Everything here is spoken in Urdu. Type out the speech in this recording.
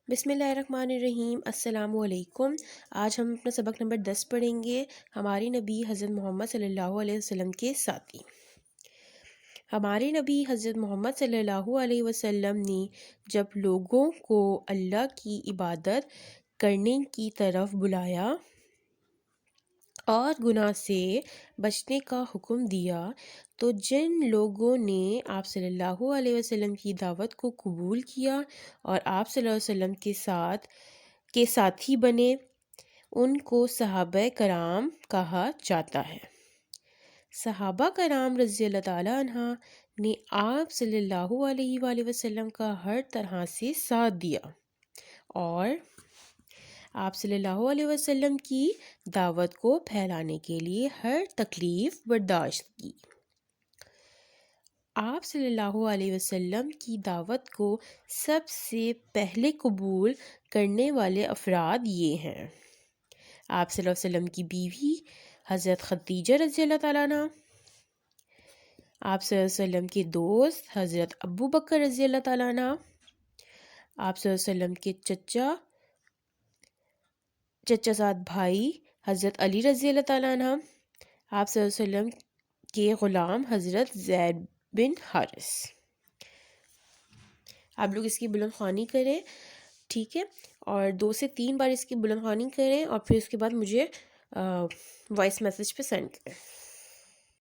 بسم اللہ الرحمن الرحیم۔ السلام علیکم۔ آج ہم اپنا سبق نمبر 10 پڑھیں گے، ہماری نبی حضرت محمد صلی اللہ علیہ وسلم کے ساتھی۔ ہمارے نبی حضرت محمد صلی اللہ علیہ وسلم نے جب لوگوں کو اللہ کی عبادت کرنے کی طرف بلایا اور گناہ سے بچنے کا حکم دیا تو جن لوگوں نے آپ صلی اللہ علیہ وسلم کی دعوت کو قبول کیا اور آپ صلی اللہ علیہ وسلم کے ساتھی بنے، ان کو صحابہ کرام کہا جاتا ہے۔ صحابہ کرام رضی اللہ تعالیٰ عنہ نے آپ صلی اللہ علیہ وآلہ وسلم کا ہر طرح سے ساتھ دیا اور آپ صلی اللہ علیہ وسلم کی دعوت کو پھیلانے کے لیے ہر تکلیف برداشت کی۔ آپ صلی اللہ علیہ وسلم کی دعوت کو سب سے پہلے قبول کرنے والے افراد یہ ہیں: آپ صلی اللہ علیہ وسلم کی بیوی حضرت خدیجہ رضی اللہ تعالیٰ عنہ، آپ صلی اللہ علیہ وسلم کے دوست حضرت ابو بکر رضی اللہ تعالیٰ عنہ، آپ صلی اللہ علیہ وسلم کے چچا زاد بھائی حضرت علی رضی اللہ تعالیٰ عنہ، آپ صلی اللہ علیہ وسلم کے غلام حضرت زید بن حارث۔ آپ لوگ اس کی بلند خوانی کریں، ٹھیک ہے، اور 2 سے 3 بار اس کی بلند خوانی کریں اور پھر اس کے بعد مجھے وائس میسج پہ سینڈ کریں۔